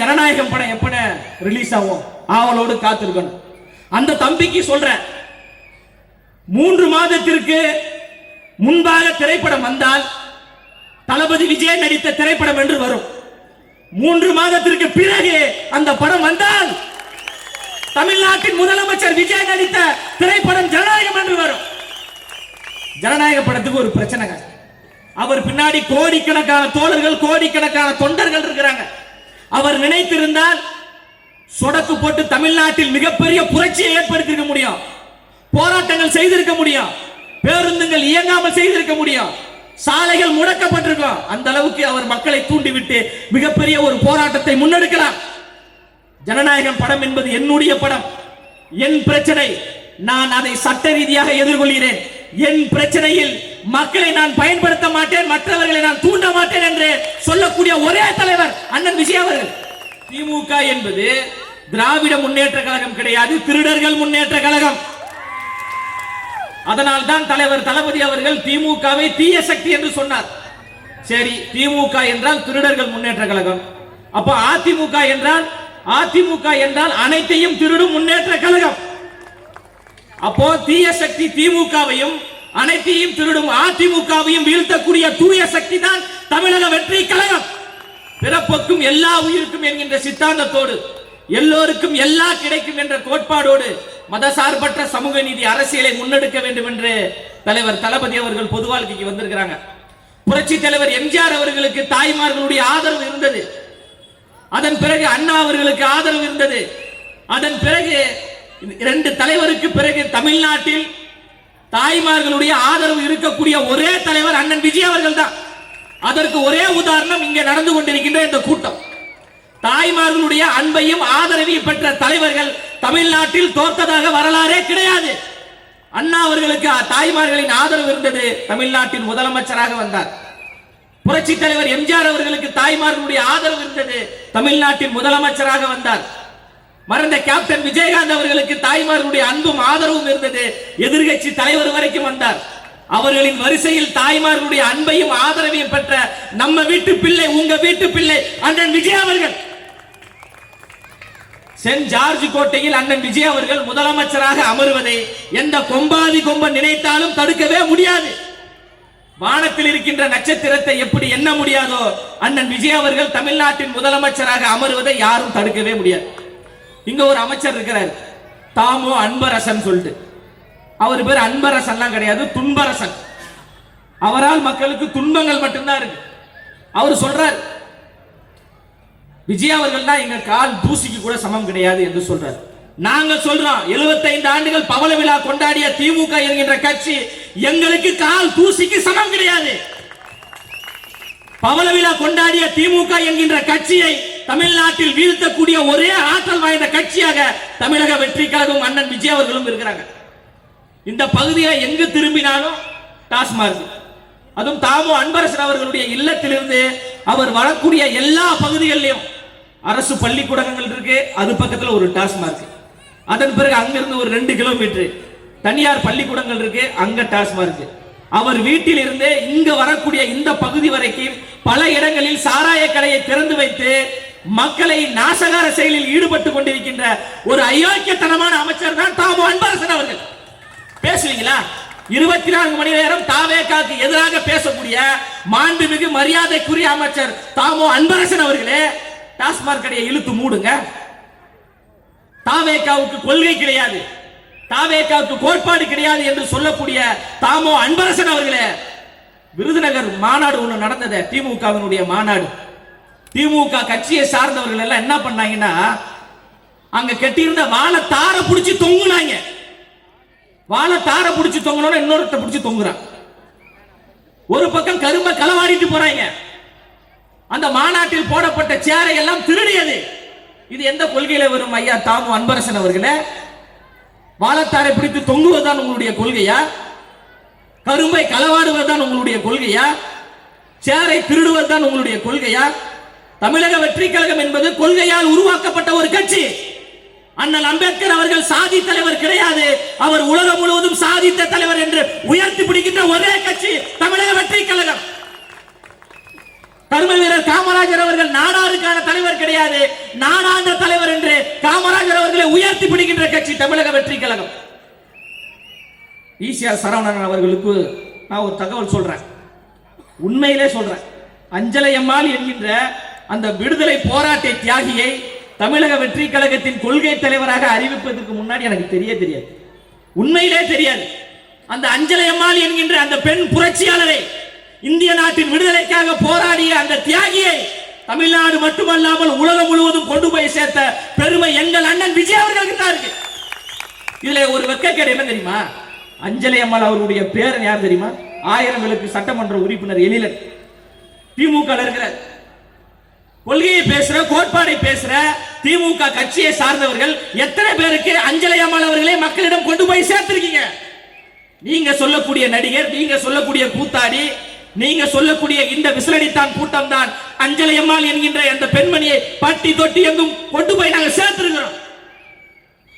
ஜனநாயகம் படம் எப்ப ரிலீஸ் ஆகும் ஆவலோடு காத்திருக்கணும். அந்த தம்பிக்கு சொல்றேன், 3 மாதத்திற்கு முன்பாக திரைப்படம் வந்தால் தளபதி விஜய் நடித்த திரைப்படம் என்று வரும். 3 மாதத்திற்கு பிறகு அந்த படம் வந்தால் தமிழ்நாட்டின் முதலமைச்சர் விஜய் நடித்த திரைப்படம் ஜனநாயகம் என்று வரும். ஜனநாயக படத்துக்கு ஒரு பிரச்சனை, அவர் பின்னாடி கோடிக்கணக்கான தோழர்கள் கோடிக்கணக்கான தொண்டர்கள் இருக்கிறாங்க. அவர் நினைத்திருந்தால் சொடக்கு போட்டு தமிழ்நாட்டில் மிகப்பெரிய புரட்சியை ஏற்படுத்தியிருக்க முடியும், போராட்டங்கள் செய்திருக்க முடியும், பேருந்துகள் இயங்காமல் செய்திருக்க முடியும், சாலைகள் முடக்கப்பட்டிருக்கும். அந்த அளவுக்கு அவர் மக்களை தூண்டிவிட்டு மிகப்பெரிய ஒரு போராட்டத்தை முன்னெடுக்கலாம். ஜனநாயகம் படம் என்பது என்னுடைய படம், என் பிரச்சனை, நான் அதை சட்ட ரீதியாக எதிர்கொள்கிறேன். என் பிரச்சனையில் மக்களை நான் பயன்படுத்த மாட்டேன், மற்றவர்களை நான் தூண்ட மாட்டேன் என்று சொல்லக்கூடிய ஒரே தலைவர் அண்ணன் விஜய் அவர்கள். திமுக என்பது திராவிட முன்னேற்ற கழகம் கிடையாது, திருடர்கள் முன்னேற்ற கழகம். அதனால் தான் தலைவர் தளபதி அவர்கள் திமுகவை தீய சக்தி என்று சொன்னார். சரி, திமுக என்றால் திருடர்கள் முன்னேற்ற கழகம், அப்ப அதிமுக என்றால் அனைத்தையும் திருடும் முன்னேற்ற கழகம். அப்போ தீய சக்தி திமுகவையும் அனைத்தையும் திருடும் அதிமுகவையும் வீழ்த்தக்கூடிய தூய சக்தி தான் தமிழக வெற்றி கழகம். பிறப்புக்கும் எல்லா உயிருக்கும் என்கின்ற சித்தாந்தத்தோடு, எல்லோருக்கும் எல்லா கிடைக்கும் என்ற கோட்பாடோடு மதசார்பற்ற சமூக நீதி அரசியலை முன்னெடுக்க வேண்டும் என்று தலைவர் தளபதி அவர்கள் பொது வாழ்க்கைக்கு வந்திருக்கிறாங்க. புரட்சி தலைவர் எம்ஜிஆர் அவர்களுக்கு தாய்மார்களுடைய ஆதரவு இருந்தது, அதன் பிறகு அண்ணா அவர்களுக்கு ஆதரவு இருந்தது, அதன் பிறகு 2 தலைவருக்கு பிறகு தமிழ்நாட்டில் தாய்மார்களுடைய ஆதரவு இருக்கக்கூடிய ஒரே தலைவர் அண்ணன் விஜய் அவர்கள் தான். அதற்கு ஒரே உதாரணம் இங்கே நடந்து கொண்டிருக்கின்ற இந்த கூட்டம். தாய்மார்களுடைய அன்பையும் ஆதரவையும் பெற்ற தலைவர்கள் தமிழ்நாட்டில் தோற்றதாக வரலாறே கிடையாது. அண்ணா அவர்களுக்கு தாய்மார்களின் ஆதரவு இருந்தது, தமிழ்நாட்டின் முதலமைச்சராக வந்தார். புரட்சி தலைவர் எம்ஜிஆர் அவர்களுக்கு தாய்மார்களுடைய ஆதரவு இருந்தது, தமிழ்நாட்டின் முதலமைச்சராக வந்தார். மறைந்த கேப்டன் விஜயகாந்த் அவர்களுக்கு தாய்மார்களுடைய அன்பும் ஆதரவும் இருந்தது, எதிர்கட்சி தலைவர் வரைக்கும் வந்தார். அவர்களின் வரிசையில் தாய்மார்களுடைய அன்பையும் ஆதரவையும் பெற்ற நம்ம வீட்டு பிள்ளை, உங்க வீட்டு பிள்ளை அண்ணன் விஜய் அவர்கள். சென்ட் ஜார்ஜ் கோட்டையில் அண்ணன் விஜய் அவர்கள் முதலமைச்சராக அமர்வதை எந்த கொம்பாதி கொம்பன் நினைத்தாலும் தடுக்கவே முடியாது. வானத்தில் இருக்கின்ற நட்சத்திரத்தை எப்படி எண்ண முடியாதோ, அண்ணன் விஜய் அவர்கள் தமிழ்நாட்டின் முதலமைச்சராக அமர்வதை யாரும் தடுக்கவே முடியாது. இங்க ஒரு அமைச்சர் இருக்கிறார், தாமோ அன்பரசன் சொல்லிட்டு. அவர் பேர் அன்பரசன்லாம் கிடையாது, துன்பரசன். அவரால் மக்களுக்கு துன்பங்கள் மட்டும்தான் இருக்கு. அவர் சொல்றார், விஜய் அவர்கள் தான் எங்க கால் தூசிக்கு கூட சமம் கிடையாது என்று சொல்றார். நாங்க சொல்றோம், 75 ஆண்டுகள் பவள விழா கொண்டாடிய திமுக என்கின்ற கட்சி எங்களுக்கு கால் தூசிக்கு சமம் கிடையாது. பவள விழா கொண்டாடிய திமுக என்கின்ற கட்சியை தமிழ்நாட்டில் வீழ்த்தக்கூடிய ஒரே ஆற்றல் வாய்ந்த கட்சியாக தமிழக வெற்றி கழகம் அண்ணன் விஜய் அவர்களும் இருக்கிறாங்க. இந்த பகுதியை எங்கு திரும்பினாலும் டாஸ்மார்க், அதுவும் தாமோ அன்பரசன் அவர்களுடைய இல்லத்திலிருந்து அவர் வரக்கூடிய எல்லா பகுதிகளிலும் அரசு பள்ளிக்கூடங்கள் இருக்கு, அது பக்கத்தில் ஒரு டாஸ்மார்க். அதன் பிறகு அங்கிருந்து ஒரு 2 கிலோமீட்டர் தனியார் பள்ளிக்கூடங்கள் இருக்கு, அங்க டாஸ்மார்க். அவர் வீட்டில் இருந்து இங்க வரக்கூடிய இந்த பகுதி வரைக்கும் பல இடங்களில் சாராய கடையை திறந்து வைத்து மக்களை நாசகார செயலில் ஈடுபட்டு கொண்டிருக்கின்ற ஒரு அயோக்கியத்தனமான அமைச்சர் தான் தாமோ அன்பரசன் அவர்கள். பேசுவீங்களா? 24 மணி நேரம் தாவேகாக்கு எதிராக பேசக்கூடிய மாண்புமிகு மரியாதைக்குரிய அமைச்சர் தாமோ அன்பரசன் அவர்களே, டாஸ்மாக் கடையை இழுத்து மூடுங்க. தாவேகாவுக்கு கொள்கை கிடையாது, தாவேகாவுக்கு கோட்பாடு கிடையாது என்று சொல்லக்கூடிய தாமோ அன்பரசன் அவர்களே, விருதுநகர் மாநாடு ஒன்று நடந்தது, திமுகவினுடைய மாநாடு. திமுக கட்சியை சார்ந்தவர்கள் எல்லாம் என்ன பண்ணாங்கன்னா, அங்க கட்டியிருந்த வாழை தார பிடிச்சி தொங்குனாங்க. வாழை தார பிடிச்சி தொங்கணும், இன்னொருத்த பிடிச்சி தொங்குறான். ஒரு பக்கம் கரும்ப களவாடிட்டு போறாங்க. அந்த மாநாட்டில் போடப்பட்ட சேரை எல்லாம் திருடியது. இது எந்த கொள்கையில வரும் ஐயா தாமோ அன்பரசன் அவர்களே? வாழத்தாரை பிடித்து தொங்குவதுதான் உங்களுடைய கொள்கையா? கரும்பை களவாடுவதுதான் உங்களுடைய கொள்கையா? சேரை திருடுவதுதான் உங்களுடைய கொள்கையா? தமிழக வெற்றி கழகம் என்பது கொள்கையால் உருவாக்கப்பட்ட ஒரு கட்சி. அண்ணல் அம்பேத்கர் அவர்கள் சாதி தலைவர் கிடையாது, அவர் உலகம் முழுவதும் சாதித்த தலைவர் என்று உயர்த்தி பிடிக்கின்ற ஒரே கட்சி தமிழக வெற்றி கழகம். கர்ம வீரர் காமராஜர் அவர்கள் நாடாருக்கான தலைவர் கிடையாது, நாடாண்ட தலைவர் என்று காமராஜர் அவர்களை உயர்த்தி பிடிக்கின்ற கட்சி தமிழக வெற்றி கழகம். ஈசிஆர் சரவணன் அவர்களுக்கு நான் ஒரு தகவல் சொல்றேன், உண்மையிலே சொல்றேன். அஞ்சலை அம்மாள் என்கின்ற அந்த விடுதலை போராட்ட தியாகியை தமிழக வெற்றி கழகத்தின் கொள்கை தலைவராக அறிவிப்பதற்கு முன்னாடி எனக்கு தெரியாது, உண்மையிலே தெரியாது. அந்த அஞ்சலை அம்மாள் என்கின்ற அந்த பெண் புரட்சியாளரை, இந்திய நாட்டின் விடுதலைக்காக போராடிய அந்த தியாகியை தமிழ்நாடு மட்டுமல்லாமல் உலகம் முழுவதும் கொண்டு போய் சேர்த்த பெருமை எங்கள் அண்ணன் விஜய் அவர்களுக்கு தான் இருக்கு. இதுல ஒரு வெட்கக்கேடு என்ன தெரியுமா? அஞ்சலை அம்மாள் அவருடைய பேரன் யார் தெரியுமா? 1000 விளக்கு சட்டமன்ற உறுப்பினர் எழிலன், திமுக இருக்கிற கொள்கையை பேசுற, கோட்பாடை பேசுற திமுக கட்சியை சார்ந்தவர்கள் எத்தனை பேருக்கு அஞ்சலை அம்மாள் அவர்களே மக்களிடம் கொண்டு போய் சேர்த்திருக்கீங்க? நீங்க சொல்லக்கூடிய நடிகர், நீங்க சொல்லக்கூடிய கூத்தாடி, நீங்க சொல்லக்கூடிய இந்த விசிலடித்தான் கூட்டம் தான் அஞ்சலை அம்மாள் என்கின்ற அந்த பெண்மணியை பட்டி தொட்டி எங்கும் கொண்டு போய் நாங்க சேர்த்திருக்கிறோம்.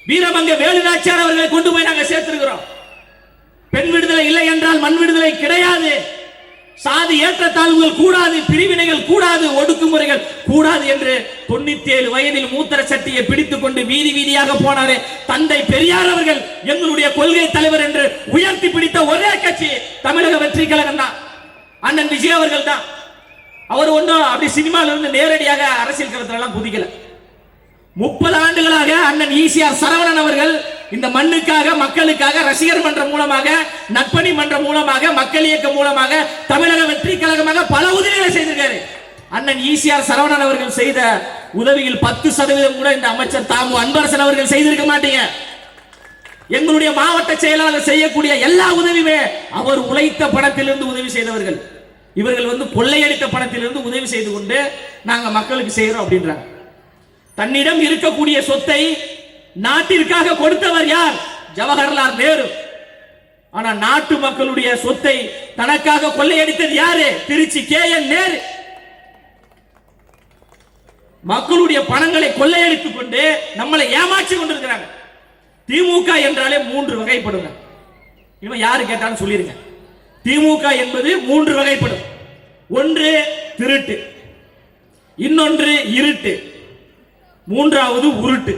வீரமங்க வேலுநாச்சியார் அவர்களை கொண்டு போய் நாங்க சேர்த்திருக்கிறோம். பெண் விடுதலை இல்லை என்றால் மண் விடுதலை கிடையாது. சாதி ஏற்றத்தாழ்வுகள் கூடாது, பிரிவினைகள் கூடாது, ஒடுக்குமுறைகள் கூடாது என்று 97 வயதில் மூத்திர சட்டியை பிடித்துக் கொண்டு வீதி வீதியாக போனாரே தந்தை பெரியார் அவர்கள் எங்களுடைய கொள்கை தலைவர் என்று உயர்த்தி பிடித்த ஒரே கட்சி தமிழக வெற்றி கழகம் தான், அண்ணன் விஜய் அவர்கள் தான். அவர் ஒன்றும் அப்படி சினிமால இருந்து நேரடியாக அரசியல் களத்துல எல்லாம் குதிக்கல. 30 ஆண்டுகளாக அண்ணன் ஈசிஆர் சரவணன் அவர்கள் இந்த மண்ணுக்காக, மக்களுக்காக ரசிகர் மன்றம் மூலமாக, நற்பணி மன்றம் மூலமாக, மக்கள் இயக்கம் மூலமாக, தமிழக வெற்றி கழகமாக பல உதவிகளை செய்திருக்காரு. அண்ணன் ஈசிஆர் சரவணன் அவர்கள் செய்த உதவியில் 10% கூட இந்த அமைச்சர் தாமு அன்பரசன் அவர்கள் செய்திருக்க மாட்டீங்க. எங்களுடைய மாவட்ட செயலாளர் செய்யக்கூடிய எல்லா உதவியுமே அவர் உழைத்த பணத்திலிருந்து உதவி செய்தவர்கள். இவர்கள் கொள்ளையடித்த பணத்திலிருந்து உதவி செய்து கொண்டு நாங்க மக்களுக்கு செய்யறோம் அப்படின்றாங்க. தன்னிடம் இருக்கக்கூடிய சொத்தை நாட்டிற்காக கொடுத்தவர் யார்? ஜவஹர்லால் நேரு. ஆனா நாட்டு மக்களுடைய சொத்தை தனக்காக கொள்ளையடித்தது யாரு? திருச்சி KN நேரு. மக்களுடைய பணங்களை கொள்ளையடித்துக் கொண்டு நம்மளை ஏமாற்றி கொண்டிருக்கிறாங்க. திமுக என்றாலே 3 வகைப்படுங்க. இவன் யாரு கேட்டாலும் சொல்லிருங்க. திமுக என்பது 3 வகைப்படும். ஒன்று திருட்டு, இன்னொன்று இருட்டு, மூன்றாவது உருட்டு.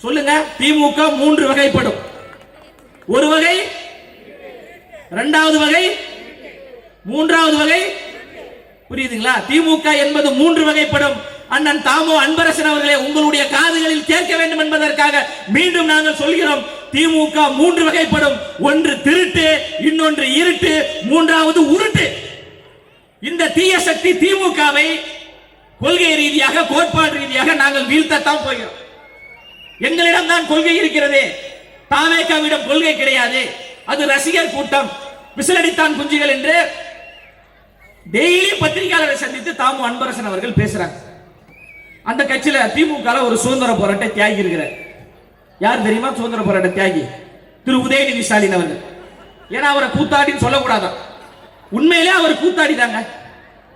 சொல்லுங்க, திமுக 3 வகைப்படும். ஒரு வகை, இரண்டாவது வகை, மூன்றாவது வகை. புரியுதுங்களா? திமுக என்பது 3 வகைப்படும். அண்ணன் தாமோ அன்பரசன் அவர்களே, உங்களுடைய காதுகளில் கேட்க வேண்டும் என்பதற்காக மீண்டும் நாங்கள் சொல்கிறோம், திமுக 3 வகைப்படும். ஒன்று திருட்டு, இன்னொன்று இருட்டு, மூன்றாவது உருட்டு. இந்த தீய சக்தி திமுகவை கொள்கை ரீதியாக, கோட்பாடு ரீதியாக நாங்கள் வீழ்த்தத்தான் போகிறோம். எங்களிடம் தான் கொள்கை இருக்கிறது, தாவேகாவிடம் கொள்கை கிடையாது. அது ரசிகர் கூட்டம், விசிலடித்தான் குஞ்சுகள் என்று டெய்லி பத்திரிகையாளரை சந்தித்து தாமு அன்பரசன் அவர்கள் பேசுறாங்க. அந்த கட்சியில திமுக ஒரு சுதந்திர போராட்ட தியாகி இருக்கிறார். யார் தெரியுமா சுதந்திர போராட்ட தியாகி? திரு உதயநிதி ஸ்டாலின் அவர்கள். ஏன்னா அவரை கூத்தாடின்னு சொல்லக்கூடாதான், உண்மையிலே அவர் கூத்தாடி தாங்க.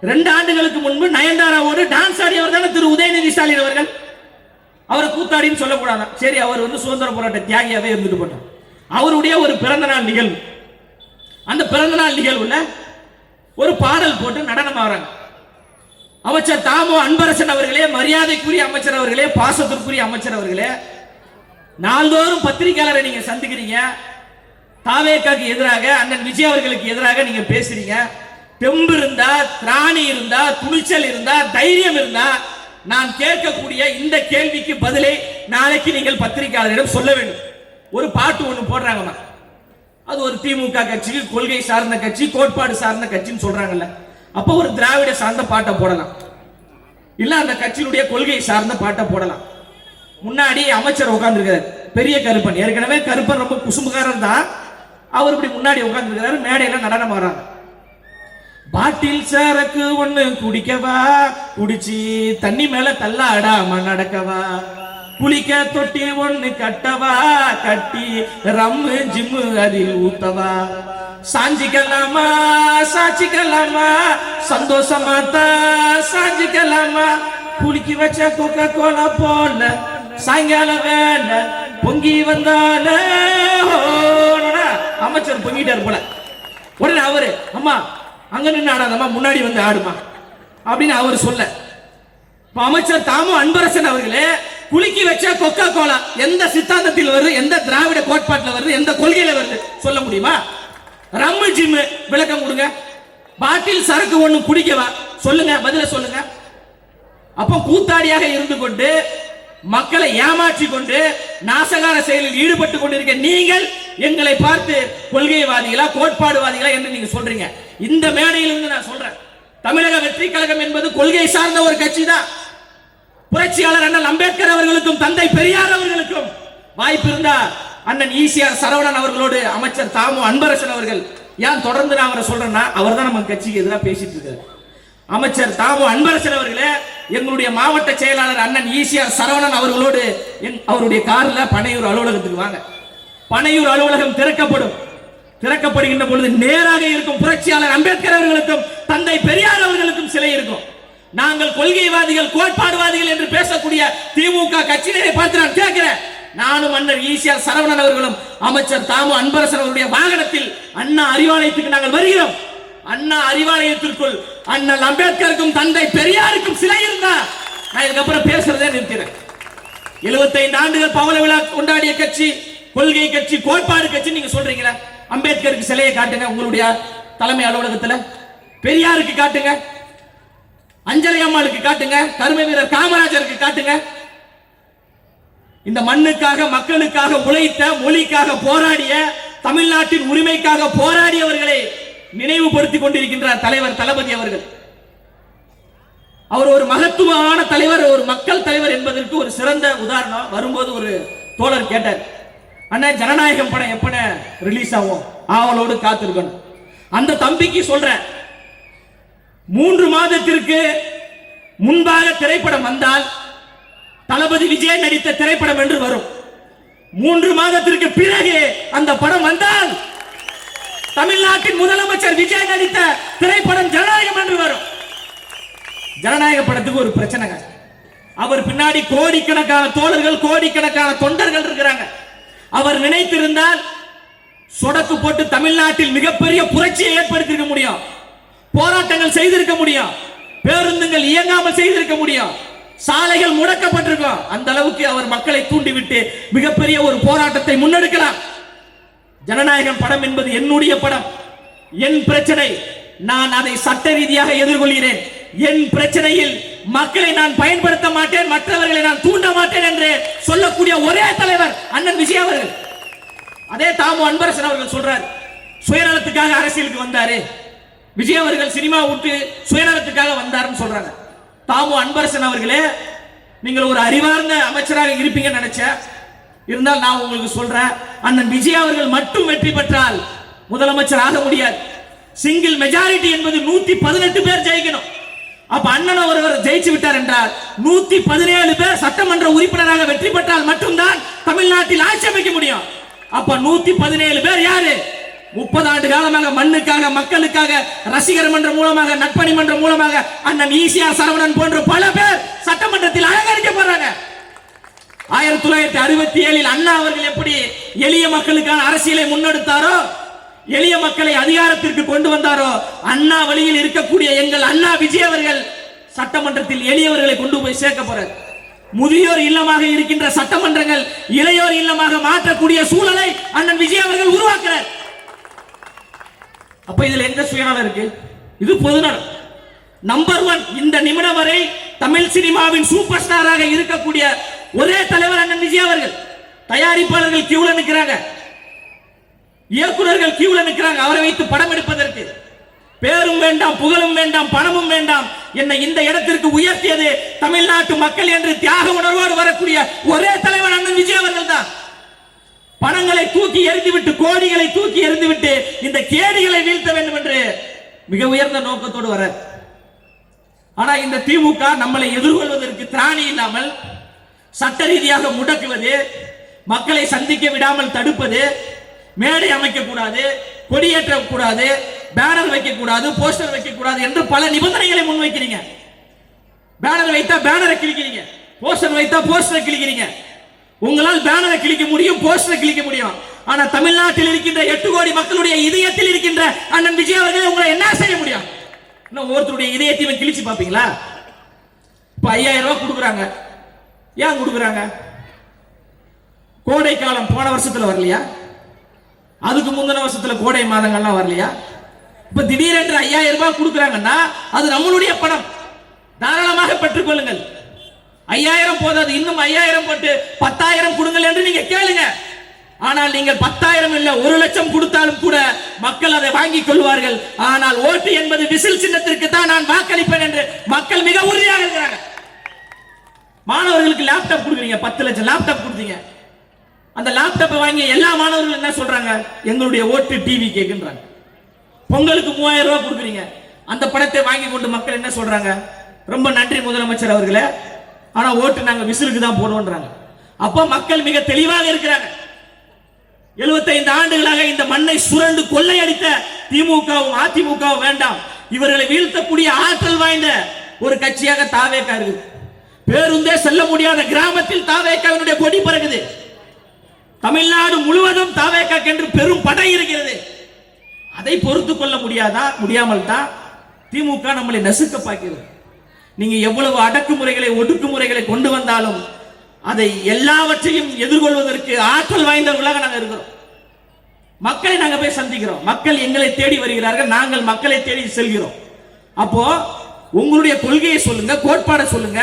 2 ஆண்டுகளுக்கு முன்பு நயன்தாராவோடு டான்ஸ் ஆடியவர் தானே திரு உதயநிதி ஸ்டாலின் அவர்கள். அவரை கூத்தாடின்னு சொல்லக்கூடாதான். சரி, அவர் சுதந்திர போராட்ட தியாகியாவே இருந்துட்டு போட்டார். அவருடைய ஒரு பிறந்த நாள் நிகழ்வு, அந்த பிறந்த நாள் நிகழ்வுல ஒரு பாடல் போட்டு நடனம் ஆடுறாங்க. அமைச்சர் தாமோ அன்பரசன் அவர்களே, மரியாதைக்குரிய அமைச்சர் அவர்களே, பாசத்திற்குரிய அமைச்சர் அவர்களே, நாள்தோறும் பத்திரிகையாளரை நீங்க சந்திக்கிறீங்க, தாவேகாக்கு எதிராக, அண்ணன் விஜய் அவர்களுக்கு எதிராக நீங்க பேசுறீங்க. தெம்பு இருந்தா, திராணி இருந்தா, துணிச்சல் இருந்தா, தைரியம் இருந்தா நான் கேட்கக்கூடிய இந்த கேள்விக்கு பதிலை நாளைக்கு நீங்கள் பத்திரிகையாளரிடம் சொல்ல வேண்டும். ஒரு பாட்டு ஒண்ணு போடுறாங்கம்மா, அது ஒரு திமுக கட்சி, கொள்கை சார்ந்த கட்சி, கோட்பாடு சார்ந்த கட்சின்னு சொல்றாங்கல்ல, அப்ப ஒரு திராவிட சார்ந்த பாட்டை போடலாம், இல்ல அந்த கட்சியினுடைய கொள்கை சார்ந்த பாட்டை போடலாம். முன்னாடி அமைச்சர் உட்கார்ந்து இருக்காரு, பெரிய கருப்பன். ஏற்கனவே கருப்பன் ரொம்ப குசும்புக்காரன் தான், அவர் இப்படி முன்னாடி உட்கார்ந்து இருக்காரு, மேடையில நடனம் ஆடுறாங்க. பாட்டில் சரக்கு ஒண்ணு குடிக்கவா, குடிச்சு தண்ணி மேல தள்ளாடாம நடக்கவா, குளிக்க தொட்டி ஒண்ணு கட்டவா, கட்டி ரம்மு ஜிம்மு அதில் ஊத்தவா, சாஞ்சிக்கலாமா சாச்சிக்கலாமா, சந்தோஷமா தான் சாஞ்சிக்கலாமா, குளிக்கி வச்ச கோகா கோலா போல சாயங்காலம் வேண்ட பொங்கி வந்தால. அமைச்சர் பொங்கிட்டார் போல. உடனே அவரு, அம்மா அங்க நின்று ஆடாதம்மா, முன்னாடி வந்து ஆடுமா. அப்படின்னு அவர் சொல்ல, அமைச்சர் தாமு அன்பரசன் அவர்களே, குலுக்கி வச்ச கொக்கோ கோலா எந்த சித்தாந்தத்தில் வருது, எந்த திராவிட கோட்பாட்டில் வருது, எந்த கொள்கையில வருது சொல்ல முடியுமா? ரம்மு ஜிம் விளக்கம் கொடுங்க. பாட்டில் சரக்கு ஒண்ணு குடிக்கவா சொல்லுங்க, பதில சொல்லுங்க. அப்ப கூத்தாடியாக இருந்து கொண்டு மக்களை ஏமாற்றி கொண்டு நாசகார செயலில் ஈடுபட்டு கொண்டிருக்க நீங்கள் எங்களை பார்த்து கொள்கைவாதிகளா கோட்பாடுவாதிகளா என்று நீங்க சொல்றீங்க. இந்த மேடையிலிருந்து நான் சொல்றேன், தமிழக வெற்றி கழகம் என்பது கொள்கை சார்ந்த ஒரு கட்சி தான். புரட்சியாளர் அண்ணல் அம்பேத்கர் அவர்களுக்கும் தந்தை பெரியார் அவர்களுக்கும் வாய்ப்பு இருந்தா அண்ணன் ஈசிஆர் சரவணன் அவர்களோடு அமைச்சர் தாமு அன்பரசன் அவர்கள், ஏன் தொடர்ந்து நான் அவரை சொல்றேன்னா அவர் தான் நம்ம கட்சிக்கு எதிராக பேசிட்டு இருக்காரு. அமைச்சர் தாமு அன்பரசன் அவர்களே, எங்களுடைய மாவட்ட செயலாளர் அண்ணன் ஈசிஆர் சரவணன் அவர்களோடு அவருடைய கார்ல பனையூர் அலுவலகத்துக்கு வாங்க. பனையூர் அலுவலகம் திறக்கப்படும். திறக்கப்படுகின்ற பொழுது நேராக இருக்கும் புரட்சியாளர் அம்பேத்கர் அவர்களுக்கும் தந்தை பெரியார் அவர்களுக்கும் சிலை இருக்கும். நாங்கள் கொள்கைவாதிகள் கோட்பாடுவாதிகள் என்று பேசக்கூடிய திமுக கட்சியினரை பார்த்து நான் கேட்கிறேன், நானும் அண்ணன் ஈசிஆர் சரவணன் அவர்களும் அமைச்சர் தாமு அன்பரசன் அவருடைய வாகனத்தில் அண்ணா அறிவாலயத்துக்கு நாங்கள் வருகிறோம். அண்ணா அறிவாலயத்திற்குள் அண்ணல் அம்பேத்கருக்கும் தந்தை பெரியாருக்கும் சிலை இருந்தா நான் இதுக்கப்புறம் பேசுறதே நிறுத்தினேன். 75 ஆண்டுகள் பவள விழா கொண்டாடிய கட்சி, கொள்கை கட்சி, கோட்பாடு கட்சி நீங்க சொல்றீங்களா? அம்பேத்கருக்கு சிலையை காட்டுங்க உங்களுடைய தலைமை அலுவலகத்தில், பெரியாருக்கு காட்டுங்க, அஞ்சலி அம்மாளுக்கு காட்டுங்க, கருமை வீரர் காமராஜருக்கு காட்டுங்க. இந்த மண்ணுக்காக மக்களுக்காக உழைத்த, மொழிக்காக போராடிய, தமிழ்நாட்டின் உரிமைக்காக போராடியவர்களை நினைவுபடுத்திக் கொண்டிருக்கின்றார் தலைவர் தளபதி அவர்கள். அவர் ஒரு மகத்துவமான தலைவர், ஒரு மக்கள் தலைவர் என்பதற்கு ஒரு சிறந்த உதாரணம். வரும்போது ஒரு தோழர் கேட்டார், அண்ணா ஜனநாயகம் படம் எப்ப ரிலீஸ் ஆகும், ஆவலோடு காத்திருக்கணும். அந்த தம்பிக்கு சொல்றேன், 3 மாதத்திற்கு முன்பாக திரைப்படம் வந்தால் தளபதி விஜய் நடித்த திரைப்படம் என்று வரும். 3 மாதத்திற்கு பிறகு அந்த படம் வந்தால் தமிழ்நாட்டின் முதலமைச்சர் விஜய் நடித்த திரைப்படம் ஜனநாயகம் என்று வரும். ஜனநாயக படத்துக்கு ஒரு பிரச்சனை, அவர் பின்னாடி கோடிக்கணக்கான தோழர்கள், கோடிக்கணக்கான தொண்டர்கள் இருக்கிறாங்க. அவர் நினைத்திருந்தால் சொடக்கு போட்டு தமிழ்நாட்டில் மிகப்பெரிய புரட்சியை ஏற்படுத்தியிருக்க முடியும், போராட்டங்கள் செய்திருக்க முடியும், பேருந்துகள் இயங்காமல் செய்திருக்க முடியும், சாலைகள் முடக்கப்பட்டிருக்கும். அந்த அளவுக்கு அவர் மக்களை தூண்டிவிட்டு மிகப்பெரிய ஒரு போராட்டத்தை முன்னெடுக்கலாம். ஜனநாயகம் படம் என்பது என்னுடைய படம், என் பிரச்சனை, நான் அதை சட்ட ரீதியாக எதிர்கொள்கிறேன். என் பிரச்சனையில் மக்களை நான் பயன்படுத்த மாட்டேன், மற்றவர்களை நான் தூண்ட மாட்டேன் என்று சொல்லக்கூடிய ஒரே தலைவர் அண்ணன் விஜய் அவர்கள். அதே தாமு அன்பரசன் அவர்கள் சொல்றார், சுயநலத்துக்காக அரசியலுக்கு வந்தாரு, விஜய் அவர்கள் சினிமா விட்டு சுயநலத்துக்காக வந்தாருன்னு சொல்றாங்க. தாமு அன்பரசன் அவர்களே, நீங்கள் ஒரு அறிவார்ந்த அமைச்சராக இருப்பீங்கன்னு நினைச்சேன். இருந்தால் நான் உங்களுக்கு சொல்றேன், அண்ணன் விஜய் அவர்கள் மட்டும் வெற்றி பெற்றால் முதலமைச்சர் ஆக முடியாது. சிங்கிள் மெஜாரிட்டி என்பது 118 பேர் ஜெயிக்கணும். அப்ப அண்ணன் ஒருவர் ஜெயிச்சு விட்டார் என்றால் 117 பேர் சட்டமன்ற உறுப்பினராக வெற்றி பெற்றால் மட்டும்தான் தமிழ்நாட்டில் ஆட்சி அமைக்க முடியும். அப்ப 117 பேர் யாரு? 30 ஆண்டு காலமாக மண்ணுக்காக, மக்களுக்காக, ரசிகர் மன்றம் மூலமாக, நட்பணி மன்றம் மூலமாக அண்ணன் ஈசிஆர் சரவணன் போன்ற பல பேர் சட்டமன்றத்தில் அலங்கரிக்கப்படுறாங்க. 1967 அண்ணா அவர்கள் எப்படி எளிய மக்களுக்கான அரசியலை முன்னெடுத்தாரோ, எளிய மக்களை அதிகாரத்திற்கு கொண்டு வந்தாரோ, அண்ணா வழியில் இருக்கக்கூடிய எங்கள் அண்ணா விஜய் அவர்கள் சட்டமன்றத்தில் எளியவர்களை கொண்டு போய் சேர்க்க போறார். முதியோர் இல்லமாக இருக்கின்ற சட்டமன்றங்கள் இளையோர் இல்லமாக மாற்றக்கூடிய சூழலை அண்ணன் விஜய் அவர்கள் உருவாக்குறார். அப்ப இதுல எங்க சுயநலம் இருக்கு? இது பொதுநலம். நம்பர் 1 இந்த நிமிடம் வரை தமிழ் சினிமாவின் சூப்பர் ஸ்டாராக இருக்கக்கூடிய ஒரே தலைவர் அண்ணன் விஜய் அவர்கள். தயாரிப்பாளர்கள் கியூல நிற்கிறாங்க, இயக்குநர்கள் கியூல நிற்கிறாங்க அவரை வைத்து படம் எடுப்பதற்கு. பேரும் வேண்டாம், புகழும் வேண்டாம், பணமும் வேண்டாம், என்னை இந்த இடத்திற்கு உயர்த்தியது தமிழ்நாட்டு மக்கள் என்று தியாக உணர்வோடு வரக்கூடிய ஒரே தலைவர் அண்ணன் விஜய் அவர்கள் தான். பணங்களை தூக்கி எறிந்துவிட்டு, கோடிகளை தூக்கி எறிந்துவிட்டு இந்த கேடிகளை வீழ்த்த வேண்டும் என்று மிக உயர்ந்த நோக்கத்தோடு வர. ஆனா இந்த திமுக நம்மளை எதிர்கொள்வதற்கு திராணி இல்லாமல் சட்ட ரீதியாக முடக்குவது, மக்களை சந்திக்க விடாமல் தடுப்பது, மேடை அமைக்க கூடாது, கொடியேற்ற கூடாது, பேனர் வைக்க கூடாது, போஸ்டர் வைக்க கூடாது என்று பல நிபந்தனைகளை முன்வைக்கிறீங்க. பேனர் வைத்தா பேனரை கிழிக்கிறீங்க, போஸ்டர் வைத்தா போஸ்டரை கிழிக்கிறீங்க. உங்களால் பேனரை கிழிக்க முடியும், போஸ்டரை கிழிக்க முடியும். ஆனா தமிழ்நாட்டில் இருக்கின்ற 8 கோடி மக்களுடைய இதயத்தில் இருக்கின்ற அண்ணன் விஜய் அவர்களை உங்களை என்ன செய்ய முடியும்? இன்னும் ஒருத்தருடைய இதயத்தையும் கிழிச்சு பார்ப்பீங்களா? இப்ப 5000 ரூபாய் கொடுக்குறாங்க. ஏன் கொடுக்குறாங்க? கோடை காலம் போன வருஷத்துல வரலையா? அதுக்கு முந்தின வருஷத்துல கோடை மாதங்கள்லாம் வரலையா? இப்ப திடீரென்று 5000 ரூபாய் கொடுக்குறாங்கன்னா அது நம்மளுடைய பணம். தாராளமாக பெற்றுக்கொள்ளுங்கள். 5000 போதாது, இன்னும் 5000 போட்டு 10000 கொடுங்கள் என்று நீங்க கேளுங்க. ஆனால் நீங்கள் 10000 இல்ல 1 லட்சம் கொடுத்தாலும் கூட மக்கள் அதை வாங்கிக் கொள்வார்கள். ஆனால் ஓட்டு என்பது விசில் சின்னத்திற்கு தான் நான் வாக்களிப்பேன் என்று மக்கள் மிக உறுதியாக இருக்கிறாங்க. மாணவர்களுக்கு லேப்டாப் கொடுக்குறீங்க, 10 லட்சம் லேப்டாப் கொடுத்தீங்க. அந்த லேப்டாப்பை வாங்கி எல்லா மாணவர்களும் என்ன சொல்றாங்க? எங்களுடைய ஓட்டு டிவி கேக்குன்றாங்க. பொங்கலுக்கு 3000 ரூபாய் கொடுக்குறீங்க. அந்த பணத்தை வாங்கி கொண்டு மக்கள் என்ன சொல்றாங்க? ரொம்ப நன்றி முதலமைச்சர் அவர்களே, ஆனா ஓட்டு நாங்க விசிலுக்கு தான் போடுவோம்ன்றாங்க. அப்ப மக்கள் மிக தெளிவாக இருக்கிறாங்க. 75 ஆண்டுகளாக இந்த மண்ணை சுரண்டு கொள்ளையடித்த திமுகவும் அதிமுகவும் வேண்டாம், இவர்களை வீழ்த்தக்கூடிய ஆற்றல் வாய்ந்த ஒரு கட்சியாக தாவேகா இருக்கு. பேருந்தே செல்ல முடியாத கிராமத்தில் தாவேகாவினுடைய கொடி பறக்குது. தமிழ்நாடு முழுவதும் தாவேகா என்று பெரும் படை இருக்கிறது. அதை பொறுத்து கொள்ள முடியாமல் தான் திமுக நம்மளை நசுக்க பார்க்கிறது. நீங்க எவ்வளவு அடக்குமுறைகளை ஒடுக்குமுறைகளை கொண்டு வந்தாலும் அதை எல்லாவற்றையும் எதிர்கொள்வதற்கு ஆற்றல் வாய்ந்தவர்களாக நாங்கள் இருக்கிறோம். மக்களை நாங்கள் போய் சந்திக்கிறோம். மக்கள் எங்களை தேடி வருகிறார்கள், நாங்கள் மக்களை தேடி செல்கிறோம். அப்போ உங்களுடைய கொள்கையை சொல்லுங்க, கோட்பாடை சொல்லுங்க.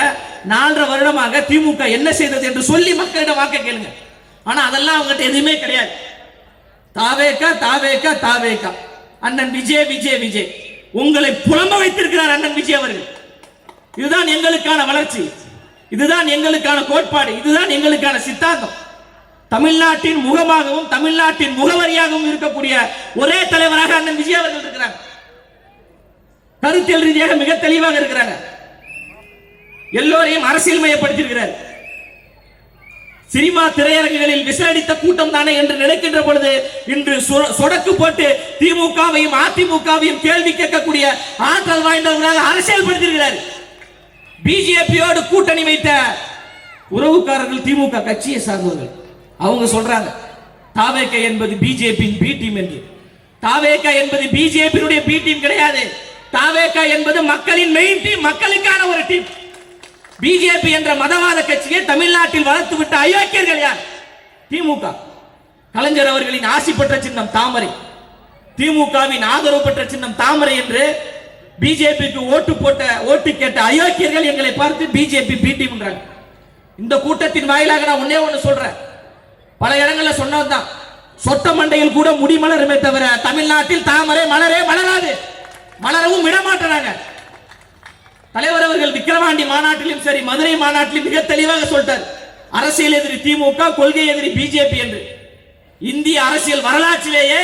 4.5 வருடமாக திமுக என்ன செய்தது என்று சொல்லி மக்களிடம் வாக்க கேளுங்க. ஆனா அதெல்லாம் அவங்ககிட்ட எதுவுமே கிடையாது. தாவேகா தாவேகா தாவேகா. அண்ணன் விஜய் விஜய் விஜய் உங்களை புலம்ப வைத்திருக்கிறார் அண்ணன் விஜய் அவர்கள். இதுதான் எங்களுக்கான வளர்ச்சி, இதுதான் எங்களுக்கான கோட்பாடு, இதுதான் எங்களுக்கான சித்தாந்தம். தமிழ்நாட்டின் முகமாகவும் தமிழ்நாட்டின் முகவரியாகவும் இருக்கக்கூடிய ஒரே தலைவராக அண்ணன் விஜய் அவர்கள் இருக்கிறார். கருத்தியல் ரீதியாக மிக தெளிவாக இருக்கிறாங்க. எல்லோரையும் அரசியல் மயப்படுத்தியிருக்கிறார். சினிமா திரையரங்குகளில் விசிலடித்த கூட்டம் தானே என்று நினைக்கின்ற பொழுது இன்று சொடக்கு போட்டு திமுகவையும் அதிமுகவையும் கேள்வி கேட்கக்கூடிய ஆற்றல் வாய்ந்தவர்களாக அரசியல் படுத்தியிருக்கிறார். பிஜேபியோடு கூட்டணி வைத்த உறவுக்காரர்கள் திமுக கட்சியை சார்ந்தவர்கள். அவங்க சொல்றாங்க தாவேகா என்பது பிஜேபியின் பி டீம் என்று. தாவேகா என்பது பிஜேபியினுடைய பி டீம் கிடையாது. தாவேகா என்பது மக்களின் மெயின் டீம், மக்களுக்கான ஒரு டீம். பிஜேபி என்ற மதவாத கட்சியை தமிழ்நாட்டில் வளர்த்து விட்ட அயோக்கியர்கள் யார்? திமுக. கலைஞர் அவர்களின் ஆசி பெற்ற சின்னம் தாமரை, திமுகவின் ஆதரவு பெற்ற சின்னம் தாமரை என்று பிஜேபிக்கு ஓட்டு கேட்ட அயோக்கியர்கள் எங்களை பார்த்து பிஜேபி பி டீம். இந்த கூட்டத்தின் வாயிலாக நான் ஒன்னே ஒன்னு சொல்றேன், பல இடங்களில் சொன்னதுதான். சொட்ட மண்டையில் கூட முடி மலருமே தவிர தமிழ்நாட்டில் தாமரை மலரே மலராது, மலரவும் விடமாட்டாங்க. தலைவர் அவர்கள் விக்கிரவாண்டி மாநாட்டிலும் சரி மதுரை மாநாட்டிலும் மிக தெளிவாக சொல்லிட்டார், அரசியல் எதிரி திமுக, கொள்கை எதிரி பிஜேபி என்று. இந்திய அரசியல் வரலாற்றிலேயே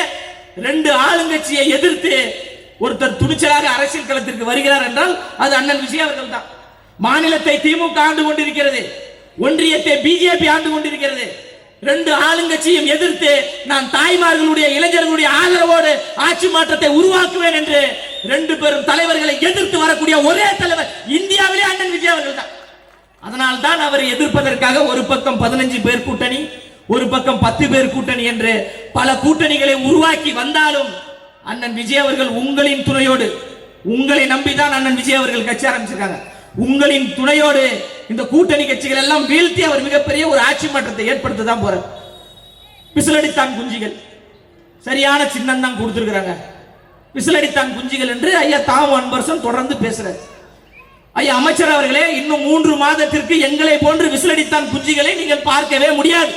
2 ஆளுங்கட்சியை எதிர்த்து ஒருத்தர் துணிச்சலாக அரசியல் களத்திற்கு வருகிறார் என்றால் அது அண்ணன் விஜய் அவர்கள் தான். மாநிலத்தை திமுக ஆண்டு கொண்டிருக்கிறது, ஒன்றியத்தை பிஜேபி ஆண்டு கொண்டிருக்கிறது. 2 ஆளுங்கட்சியும் எதிர்த்து நான் தாய்மார்களுடைய இளைஞர்களுடைய ஆதரவோடு ஆட்சி மாற்றத்தை உருவாக்குவேன் என்று 2 பெரும் தலைவர்களை எதிர்த்து வரக்கூடிய ஒரே தலைவர் இந்தியாவிலே அண்ணன் விஜய் அவர்கள் தான். அதனால் தான் அவரை எதிர்ப்பதற்காக ஒரு பக்கம் 15 பேர் கூட்டணி, ஒரு பக்கம் 10 பேர் கூட்டணி என்று பல கூட்டணிகளை உருவாக்கி வந்தாலும் அண்ணன் விஜய் அவர்கள் உங்களின் துணையோடு, உங்களை நம்பிதான் அண்ணன் விஜய் அவர்கள் கட்சி ஆரம்பிச்சிருக்காங்க. உங்களின் துணையோடு இந்த கூட்டணி கட்சிகள் எல்லாம் வீழ்த்தி அவர் மிகப்பெரிய ஒரு ஆட்சி மாற்றத்தை ஏற்படுத்த தான் போறார். விசிலடித்தான் குஞ்சிகள் சரியான சின்னம் தான் கொடுத்திருக்கிறாங்க. விசிலடித்தான் குஞ்சிகள் என்று ஐயா தாமு அன்பரசன் தொடர்ந்து பேசுறார். ஐயா அமைச்சர் அவர்களே, இன்னும் 3 மாதத்திற்கு எங்களை போன்று விசிலடித்தான் குஞ்சிகளை நீங்கள் பார்க்கவே முடியாது.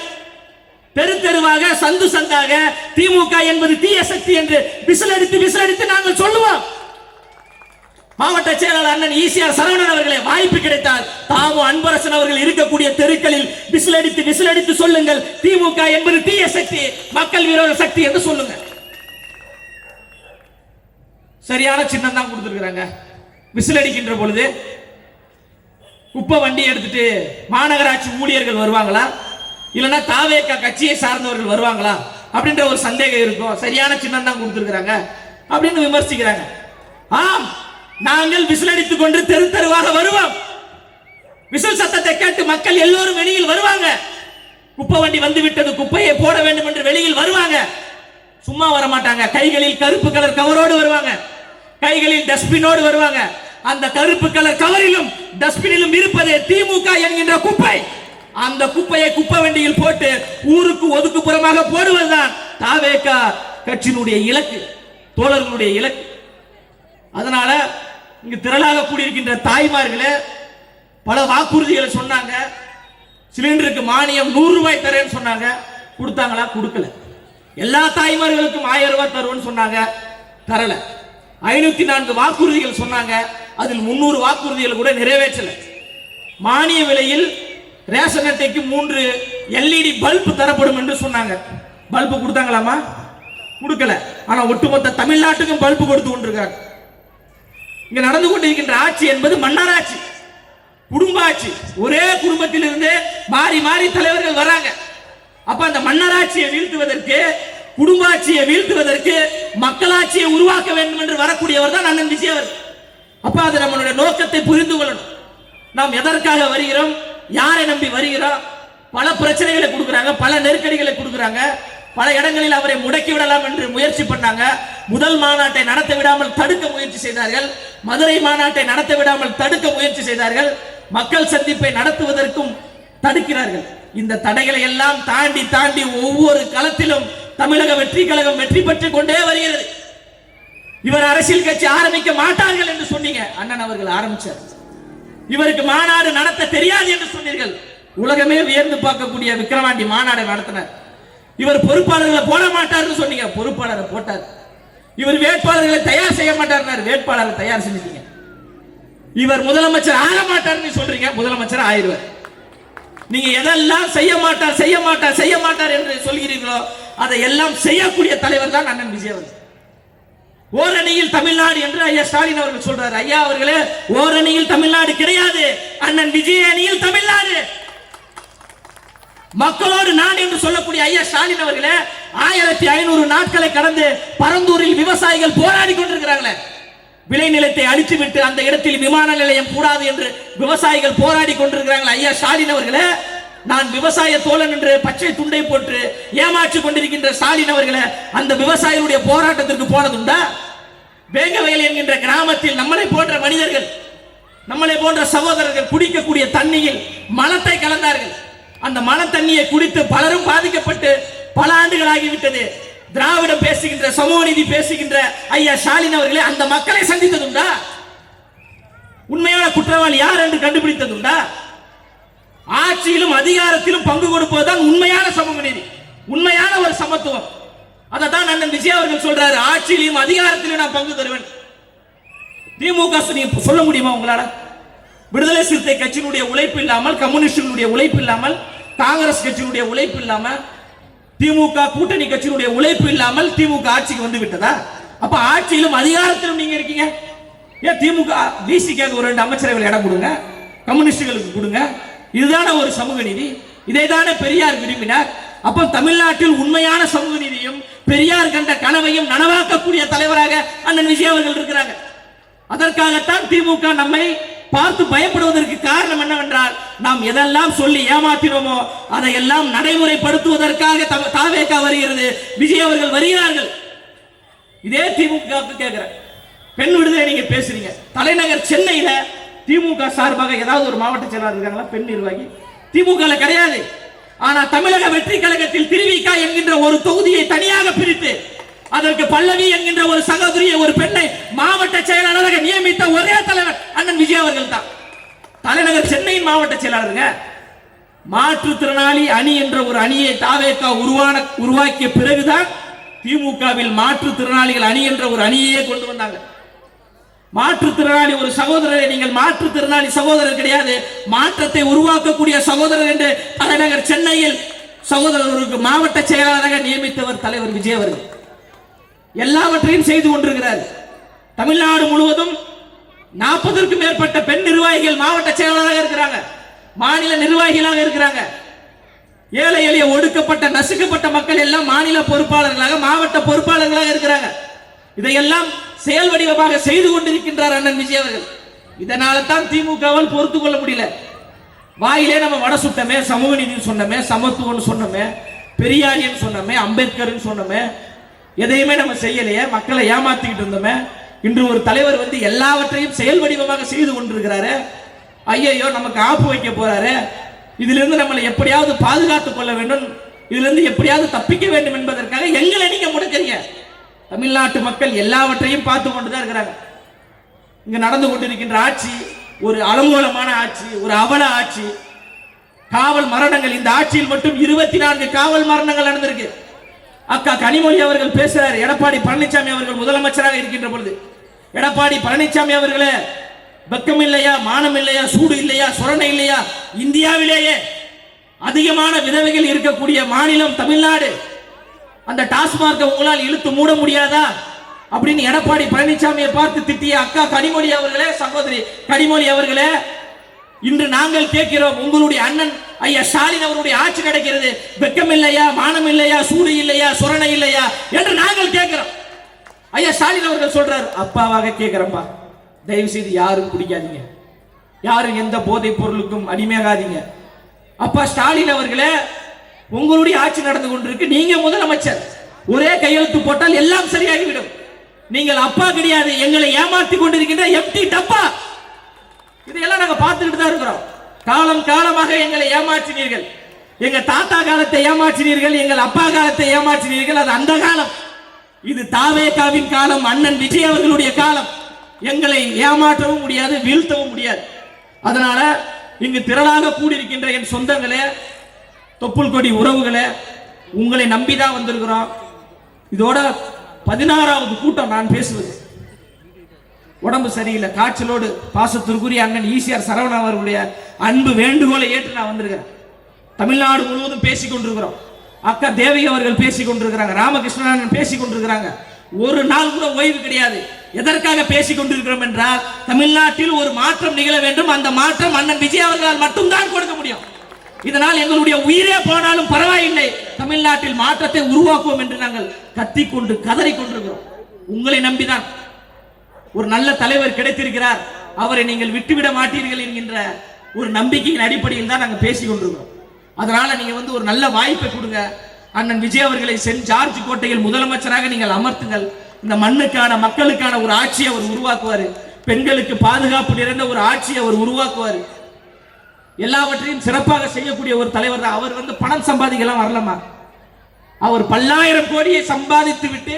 தெரு தெருவாக சந்து சந்தாக திமுக என்பது தீய சக்தி என்று விசிலடித்து நாங்கள் சொல்லுவோம். மாவட்ட செயலாளர் அண்ணன் ஈசிஆர் சரவணன் அவர்களே, வாய்ப்பு கிடைத்தால் தாமு அன்பரசன் அவர்கள் இருக்கக்கூடிய தெருக்களில் விசிலடித்து சொல்லுங்கள், திமுக என்பது தீய சக்தி, மக்கள் விரோத சக்தி என்று சொல்லுங்க. சரியான சின்னம் தான் கொடுத்திருக்கிறாங்க. விசிலடிக்கின்ற பொழுது குப்பை வண்டி எடுத்துட்டு மாநகராட்சி ஊழியர்கள் வருவாங்களா, இல்லைன்னா தாவேகா கட்சியை சார்ந்தவர்கள் வருவாங்களா அப்படின்ற ஒரு சந்தேகம் இருக்கும். சரியான சின்னம் தான் கொடுத்திருக்கிறாங்க அப்படின்னு விமர்சிக்கிறாங்க. ஆம், நாங்கள் விசிலடித்துக் கொண்டு தெரு தெருவாக வருவோம். விசில் சத்தத்தை கேட்டு மக்கள் எல்லோரும் வெளியில் வருவாங்க. குப்பை வண்டி வந்து விட்டது, குப்பையை போட வேண்டும் என்று வெளியில் வருவாங்க. சும்மா வர மாட்டாங்க, கைகளில் கருப்பு கலர் கவரோடு வருவாங்க. கைகளில் டஸ்ட்பினோடு வருவாங்க. அந்த கருப்பு கலர் கவரிலும் டஸ்ட்பினிலும் இருப்பது திமுக என்கின்ற குப்பை. அந்த குப்பையை குப்பை வண்டியில் போட்டு ஊருக்கு ஒதுக்குப்புறமாக போடுவதுதான் தாவேக கட்சியினுடைய இலக்கு, தோழர்களுடைய இலக்கு. அதனால இங்கு திரளாக கூடியிருக்கின்ற தாய்மார்களே பல வாக்குறுதிகளை சொன்னாங்க. சிலிண்டருக்கு மானியம் 100 ரூபாய் தரேன்னு சொன்னாங்க. கொடுத்தாங்களா? கொடுக்கல. எல்லா தாய்மார்களுக்கும் 1000 ரூபாய் தருவோம்னு சொன்னாங்க, தரல. 504 வாக்குறுதிகள் சொன்னாங்க, அதில் 300 வாக்குறுதிகள் கூட நிறைவேற்றல. மானிய விலையில் ரேஷன் அட்டைக்கு 3 LED பல்பு தரப்படும் என்று சொன்னாங்க. பல்பு கொடுத்தாங்களாமா? கொடுக்கல. ஆனா ஒட்டுமொத்த தமிழ்நாட்டுக்கும் பல்பு கொடுத்து கொண்டிருக்காங்க. இங்க நடந்து கொண்டிருக்கின்ற ஆட்சி என்பது மன்னர் ஆட்சி, குடும்ப ஆட்சி. ஒரே குடும்பத்திலிருந்து மாறி மாறி தலைவர்கள் வராங்க. அப்ப அந்த மன்னராட்சியை வீழ்த்துவதற்கு, குடும்பாட்சியை வீழ்த்துவதற்கு மக்களாட்சியை உருவாக்க வேண்டும் என்று வரக்கூடியவர் தான் அண்ணன் விஜய் அவர்கள். அப்ப அது நம்மளுடைய நோக்கத்தை புரிந்து கொள்ளணும். நாம் எதற்காக வருகிறோம், யாரை நம்பி வருகிறோம்? பல பிரச்சனைகளை கொடுக்குறாங்க, பல நெருக்கடிகளை கொடுக்குறாங்க. பல இடங்களில் அவரை முடக்கி விடலாம் என்று முயற்சி பண்ணாங்க. முதல் மாநாட்டை நடத்த விடாமல் தடுக்க முயற்சி செய்தார்கள். மதுரை மாநாட்டை நடத்த விடாமல் தடுக்க முயற்சி செய்தார்கள். மக்கள் சந்திப்பை நடத்துவதற்கும் தடுக்கிறார்கள். இந்த தடைகளை எல்லாம் தாண்டி தாண்டி ஒவ்வொரு களத்திலும் தமிழக வெற்றி கழகம் வெற்றி பெற்றுக் கொண்டே வருகிறது. இவர் அரசியல் கட்சி ஆரம்பிக்க மாட்டார்கள் என்று சொன்னீங்க, அண்ணன் அவர்கள் ஆரம்பிச்சார். இவருக்கு மாநாடு நடத்த தெரியாது என்று சொன்னீர்கள், உலகமே வியந்து பார்க்கக்கூடிய விக்கிரவாண்டி மாநாடு நடத்தினார். இவர் பொறுப்பாளர்களை போட மாட்டார்னு சொன்னீங்க, பொறுப்பாளரை போட்டார். இவர் வேட்பாளர்களை தயார் செய்ய மாட்டார், வேட்பாளரை தயார் செஞ்சிட்டீங்க. இவர் முதலமைச்சர் ஆக மாட்டார்னு சொல்றீங்க, முதலமைச்சர் ஆயிடுவார். நீங்க எதெல்லாம் செய்ய மாட்டார் செய்ய மாட்டார் செய்ய மாட்டார் என்று சொல்கிறீர்களோ அதை எல்லாம் செய்யக்கூடிய தலைவர் தான் அண்ணன் விஜய் அவர்கள். ஓரணியில் தமிழ்நாடு என்று ஐயா ஸ்டாலின் அவர்கள் சொல்றாரு. ஐயா அவர்களே, ஓரணியில் தமிழ்நாடு கிடையாது, அண்ணன் விஜய் அணியில் தமிழ்நாடு. மக்களோடு நான் என்று சொல்லக்கூடிய ஐயா ஸ்டாலின் அவர்களே, 1500 நாட்களை கடந்து பரந்தூரில் விவசாயிகள் போராடி கொண்டிருக்கிறாங்களே. விளைநிலத்தை அழித்துவிட்டு அந்த இடத்தில் விமான நிலையம் கூடாது என்று விவசாயிகள் போராடி கொண்டிருக்கிறார்கள். ஐயா ஸ்டாலின் அவர்களே, நான் விவசாய தோழன் என்று பச்சை துண்டை போட்டு ஏமாற்றி கொண்டிருக்கின்ற ஸ்டாலின் அவர்களே, அந்த விவசாயிகளுடைய போராட்டத்திற்கு போனதுண்டா? வேங்கவயல் என்கின்ற கிராமத்தில் நம்மளை போன்ற மனிதர்கள், நம்மளை போன்ற சகோதரர்கள் குடிக்கக்கூடிய தண்ணியில் மலத்தை கலந்தார்கள். அந்த மல தண்ணியை குடித்து பலரும் பாதிக்கப்பட்டு பல ஆண்டுகள் ஆகிவிட்டது. திராவிடம் பேசுகின்ற, சமூக நீதி பேசுகின்ற ஐயா ஸ்டாலின் அவர்களே, அந்த மக்களை சந்தித்ததுண்டா? உண்மையான குற்றவாளி யார் என்று கண்டுபிடித்ததுண்டா? ஆட்சியிலும் அதிகாரத்திலும் பங்கு கொடுப்பதுதான் உண்மையான சமூக நீதி, உண்மையான ஒரு சமத்துவம். அதை தான் அண்ணன் விஜய் அவர்கள் சொல்றாரு, ஆட்சியிலும் அதிகாரத்திலும் நான் பங்கு தருவேன். திமுக சொல்ல முடியுமா உங்களால? விடுதலை சிறுத்தை கட்சியினுடைய உழைப்பு இல்லாமல், கம்யூனிஸ்டுடைய உழைப்பு இல்லாமல், காங்கிரஸ் கட்சியினுடைய உழைப்பு இல்லாமல், திமுக கூட்டணி கட்சியினுடைய உழைப்பு இல்லாமல் திமுக ஆட்சிக்கு வந்து விட்டதா? அப்ப ஆட்சியிலும் அதிகாரத்திலும் நீங்க இருக்கீங்க. ஏன் திமுக விசிகாக்கு ஒரு 2 அமைச்சரவைகள் இடம் கொடுங்க, கம்யூனிஸ்டுகளுக்கு கொடுங்க. இதுதான ஒரு சமூக நீதி? இதை தானே பெரியார் விரும்பினார். அப்ப தமிழ்நாட்டில் உண்மையான சமூக நீதியும் பெரியார் கண்ட கனவையும் நனவாக்கக்கூடிய தலைவராக அண்ணன் விஜய் அவர்கள் இருக்கிறாங்க. அதற்காகத்தான் திமுக நம்மை பார்த்து பயப்படுவதற்கு காரணம் என்னவென்றால், நாம் எதெல்லாம் சொல்லி ஏமாத்தினோமோ அதையெல்லாம் நடைமுறைப்படுத்துவதற்காக தாவேகா வருகிறது, விஜய் அவர்கள் வருகிறார்கள். இதே திமுக கேட்கிற பெண் விடுதலை நீங்க பேசுறீங்க. தலைநகர் சென்னையில திமுக சார்பாக ஏதாவது ஒரு மாவட்ட செயலாளர் இருக்காங்களா பெண் நிர்வாகி? திமுக கிடையாது. ஆனா தமிழக வெற்றி கழகத்தில் திருவிக என்கின்ற ஒரு தொகுதியை தனியாக பிரித்து அதற்கு பல்லவி என்கின்ற ஒரு சகோதரியை, ஒரு பெண்ணை மாவட்ட செயலாளராக நியமித்த ஒரே தலைவர் அண்ணன் விஜய் அவர்கள் தான். தலைநகர் சென்னையின் மாவட்ட செயலாளருங்க. மாற்றுத்திறனாளி அணி என்ற ஒரு அணியை தாவேகா உருவாக்கிய பிறகுதான் திமுகவில் மாற்றுத்திறனாளிகள் அணி என்ற ஒரு அணியே கொண்டு வந்தாங்க. மாற்றுத்திறனாளி ஒரு சகோதரரை, நீங்கள் மாற்றுத்திறனாளி சகோதரர் கிடையாது, மாற்றத்தை உருவாக்கக்கூடிய சகோதரர் என்று தலைநகர் சென்னையில் சகோதரருக்கு மாவட்ட செயலாளராக நியமித்தவர் தலைவர் விஜய் அவர்கள். எல்லாவற்றையும் செய்து கொண்டிருக்கிறார். தமிழ்நாடு முழுவதும் 40க்கும் மேற்பட்ட பெண் நிர்வாகிகள் மாவட்ட செயலாளராக இருக்கிறாங்க, மாநில நிர்வாகிகளாக இருக்கிறாங்க. ஏழை எளிய ஒடுக்கப்பட்ட நசுக்கப்பட்ட மக்கள் எல்லாம் மாநில பொறுப்பாளர்களாக, மாவட்ட பொறுப்பாளர்களாக இருக்கிறாங்க. இதையெல்லாம் செயல் வடிவமாக செய்து கொண்டிருக்கின்றார் அண்ணன் விஜய் அவர்கள். இதனால தான் திமுகவால் பொறுத்து கொள்ள முடியல. வாயிலே நம்ம வட சுட்டமே, சமூக நீதி சொன்னமே, சமத்துவம் சொன்னமே, பெரியாரியன் சொன்னமே, அம்பேத்கர் சொன்னமே, எதையுமே நம்ம செய்யலையே, மக்களை ஏமாத்திக்கிட்டு இருந்தோமே. இன்று ஒரு தலைவர் வந்து எல்லாவற்றையும் செயல் வடிவமாக செய்து கொண்டிருக்கிறாரு. ஐயோ நமக்கு ஆப்பு வைக்க போறாரு, இதிலிருந்து நம்மளை எப்படியாவது பாதுகாத்துக் கொள்ள வேண்டும், இதிலிருந்து எப்படியாவது தப்பிக்க வேண்டும் என்பதற்காக எங்களை நீங்க முடக்கிறீங்க. தமிழ்நாட்டு மக்கள் எல்லாவற்றையும் பார்த்து கொண்டுதான் இருக்கிறாங்க. இங்க நடந்து கொண்டிருக்கின்ற ஆட்சி ஒரு அலங்கோலமான ஆட்சி, ஒரு அவல ஆட்சி. காவல் மரணங்கள், இந்த ஆட்சியில் மட்டும் 24 காவல் மரணங்கள் நடந்திருக்கு. அக்கா கனிமொழி அவர்கள் பேசுறாரு, எடப்பாடி பழனிசாமி அவர்கள் முதலமைச்சராக இருக்கின்ற பொழுது, எடப்பாடி பழனிசாமி அவர்களே வெக்கம் இல்லையா, மானம் இல்லையா, சூடு இல்லையா, சுரணை இல்லையா, இந்தியாவிலேயே அதிகமான விதவைகள் இருக்கக்கூடிய மாநிலம் தமிழ்நாடு, அந்த டாஸ்மார்க்கை உங்களால் இழுத்து மூட முடியாதா அப்படின்னு எடப்பாடி பழனிசாமியை பார்த்து திட்டிய அக்கா கனிமொழி அவர்களே, சகோதரி கனிமொழி அவர்களே, இன்று நாங்கள் கேட்கிறோம், உங்களுடைய அண்ணன் ஐயா ஸ்டாலின் அவருடைய ஆட்சி நடக்கிறது, வெக்கம் இல்லையா, மானம் இல்லையா, சூடு இல்லையா, சுரணை இல்லையா என்று நாங்கள் கேட்கிறோம். ஐயா ஸ்டாலின் அவர்கள் சொல்றார், அப்பாவாக கேட்கிறப்பா, தயவு செய்து யாரும் குடிக்காதீங்க, யாரும் எந்த போதைப் பொருளுக்கும் அடிமையாகாதீங்க. அப்பா ஸ்டாலின் அவர்களே, உங்களுடைய ஆட்சி நடந்து கொண்டிருக்கு, நீங்க முதலமைச்சர், ஒரே கையெழுத்து போட்டால் எல்லாம் சரியாகிவிடும். நீங்கள் அப்பா கிடையாது, எங்களை ஏமாற்றி கொண்டிருக்கின்ற எம்டி டப்பா. இதையெல்லாம் நாங்க பார்த்துக்கிட்டு தான் இருக்கிறோம். காலம் காலமாக எங்களை ஏமாற்றினீர்கள், எங்க தாத்தா காலத்தை ஏமாற்றினீர்கள், எங்கள் அப்பா காலத்தை ஏமாற்றினீர்கள். அது அந்த காலம். இது தாவேகாவின் காலம், அண்ணன் விஜய் அவர்களுடைய காலம். எங்களை ஏமாற்றவும் முடியாது, வீழ்த்தவும் முடியாது. அதனால இங்கு திரளாக கூடியிருக்கின்ற என் சொந்தங்களே, தொப்புள் கொடி உறவுகளே, உங்களை நம்பிதான் வந்திருக்கிறோம். இதோட 16வது கூட்டம் நான் பேசுவது. உடம்பு சரியில்லை, காய்ச்சலோடு பாசத்திற்குரிய அண்ணன் ஈசிஆர் சரவணன் அவர்களுடைய அன்பு வேண்டுகோளை ஏற்று நான் வந்திருக்கிறேன். தமிழ்நாடு முழுவதும் பேசிக் கொண்டிருக்கிறோம். அக்கா தேவி அவர்கள் பேசிக் கொண்டிருக்கிறாங்க, ராமகிருஷ்ணன் பேசிக் கொண்டிருக்கிறாங்க. ஒரு நாள் கூட ஓய்வு கிடையாது. எதற்காக பேசிக் கொண்டிருக்கிறோம் என்றால், தமிழ்நாட்டில் ஒரு மாற்றம் நிகழ வேண்டும். அந்த மாற்றம் அண்ணன் விஜய் அவர்களால் மட்டும்தான் கொடுக்க முடியும். இதனால் எங்களுடைய உயிரே போனாலும் பரவாயில்லை, தமிழ்நாட்டில் மாற்றத்தை உருவாக்குவோம் என்று நாங்கள் கத்திக்கொண்டு கதறி கொண்டிருக்கிறோம். உங்களை நம்பிதான் ஒரு நல்ல தலைவர் கிடைத்திருக்கிறார், அவரை நீங்கள் விட்டுவிட மாட்டீர்கள் என்கின்ற ஒரு நம்பிக்கையின் அடிப்படையில் தான் நாங்கள் பேசிக் கொண்டிருக்கிறோம். அதனால நீங்க வந்து ஒரு நல்ல வாய்ப்பை கொடுங்க. அண்ணன் விஜய் அவர்களை சென்ட் ஜார்ஜ் கோட்டையில் முதலமைச்சராக நீங்கள் அமர்த்துங்கள். இந்த மண்ணுக்கான மக்களுக்கான ஒரு ஆட்சியை அவர் உருவாக்குவார். பெண்களுக்கு பாதுகாப்பு நிறைந்த ஒரு ஆட்சியை அவர் உருவாக்குவார். எல்லாவற்றையும் சிறப்பாக செய்யக்கூடிய ஒரு தலைவர் தான் அவர். வந்து பணம் சம்பாதிக்கலாம் வரலாமா? அவர் பல்லாயிரம் கோடியை சம்பாதித்து விட்டு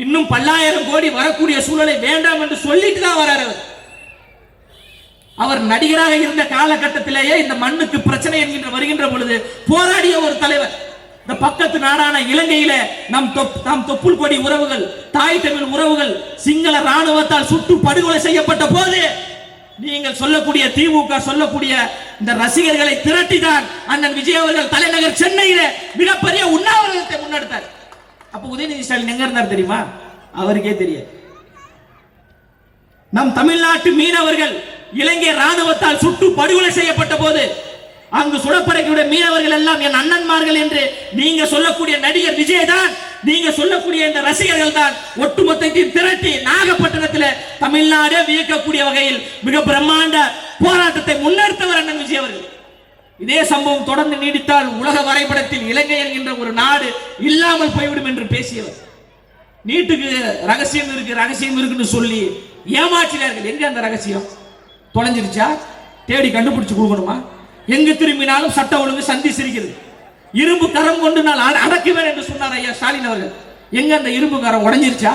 இன்னும் பல்லாயிரம் கோடி வரக்கூடிய சூழலை வேண்டாம் என்று சொல்லிட்டு தான் வராரு. அவர் நடிகராக இருந்த காலகட்டத்திலேயே இந்த மண்ணுக்கு பிரச்சனை என்கின்ற வருகின்ற பொழுது போராடிய ஒரு தலைவர். இந்த பக்கத்து நாடான இலங்கையில நம் தொப்புள் கொடி உறவுகள், தாய் தமிழ் உறவுகள் சிங்கள ராணுவத்தால் சுட்டு படுகொலை செய்யப்பட்ட போது நீங்கள் சொல்லக்கூடிய திமுக சொல்லக்கூடிய இந்த ரசிகர்களை திரட்டிதான் அண்ணன் விஜய் அவர்கள் தலைநகர் சென்னையில மிகப்பெரிய உண்ணாவிரதத்தை முன்னெடுத்தார். அப்ப உதயநிதி ஸ்டாலின் எங்க இருந்தார் தெரியுமா? அவருக்கே தெரியாது. நம் தமிழ்நாட்டு மீனவர்கள் இலங்கை ராணுவத்தால் சுட்டு படுகொலை செய்யப்பட்ட போது அங்கு சுடப்படக்கூடிய மீனவர்கள் எல்லாம் என் அண்ணன்மார்கள் என்று நீங்க சொல்லக்கூடிய நடிகர் விஜய் தான், நீங்க சொல்லக்கூடிய இந்த ரசிகர்கள் தான் ஒட்டுமொத்தத்தையும் திரட்டி நாகப்பட்டினத்தில் தமிழ்நாடே வியக்கக்கூடிய வகையில் மிக பிரம்மாண்ட போராட்டத்தை முன்னெடுத்தவர் அண்ணன் விஜய் அவர்கள். இதே சம்பவம் தொடர்ந்து நீடித்தால் உலக வரைபடத்தில் இலங்கை என்கின்ற ஒரு நாடு இல்லாமல் போய்விடும் என்று பேசியவர். நீட்டுக்கு ரகசியம் இருக்குன்னு சொல்லி ஏமாற்றினார்கள். எங்க அந்த ரகசியம்? தொலைஞ்சிருச்சா? தேடி கண்டுபிடிச்சு கொடுக்கணுமா? எங்கு திரும்பினாலும் சட்ட ஒழுங்கு சந்தி சிரிக்கிறது. இரும்பு கரம் கொண்டு நான் அடக்குவேன் என்று சொன்னார் ஐயா ஸ்டாலின் அவர்கள். எங்க அந்த இரும்பு கரம்? உடைஞ்சிருச்சா?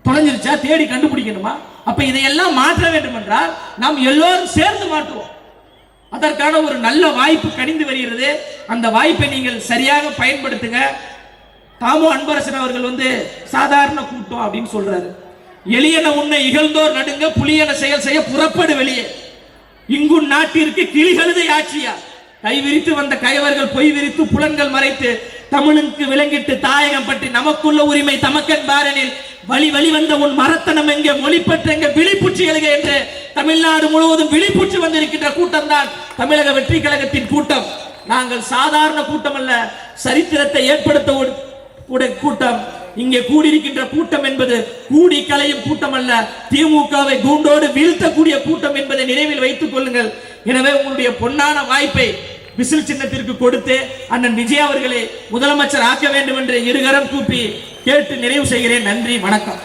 தொலைஞ்சிருச்சா? தேடி கண்டுபிடிக்கணுமா? அப்ப இதையெல்லாம் மாற்ற வேண்டும் என்றால் நாம் எல்லோரும் சேர்ந்து மாற்றுவோம். அதற்கான ஒரு நல்ல வாய்ப்பு கனிந்து வருகிறது. அந்த வாய்ப்பை நீங்கள் சரியாக பயன்படுத்துங்க. தாமோ அன்பரசன் அவர்கள் வந்து சாதாரண கூட்டம் அப்படின்னு சொல்றாரு. எளியன உன்னை இகழ்ந்தோர் நடுங்க, புலியன செயல் செய்ய புறப்படு வெளியே. இங்கு நாட்டிற்கு கிளிகளுதை ஆட்சியா? கைவிரித்து வந்த கயவர்கள் பொய் விரித்து புலன்கள் மறைத்து தமிழுக்கு விளங்கிட்டு தாயகம் பற்றி நமக்குள்ள உரிமை தமக்கன் பாரனில் வழி வழி வந்த உன் மரத்தனம் எங்கே, மொழிப்பற்ற எங்கே, விழிப்புற்றி எழுக என்று தமிழ்நாடு முழுவதும் விழிப்புற்றி வந்திருக்கின்ற கூட்டம் தான் தமிழக வெற்றி கழகத்தின் கூட்டம். நாங்கள் சாதாரண கூட்டம் அல்ல, சரித்திரத்தை ஏற்படுத்த கூட்டம். இங்கே கூடியிருக்கின்ற கூட்டம் என்பது கூடி கலையும் கூட்டம் அல்ல, திமுகவை கூண்டோடு வீழ்த்தக்கூடிய கூட்டம் என்பதை நினைவில் வைத்துக் கொள்ளுங்கள். எனவே உங்களுடைய பொன்னான வாய்ப்பை விசில் சின்னத்திற்கு கொடுத்து அண்ணன் விஜய் அவர்களை முதலமைச்சர் ஆக்க வேண்டும் என்று இருகரம் கூப்பி கேட்டு நிறைவு செய்கிறேன். நன்றி, வணக்கம்.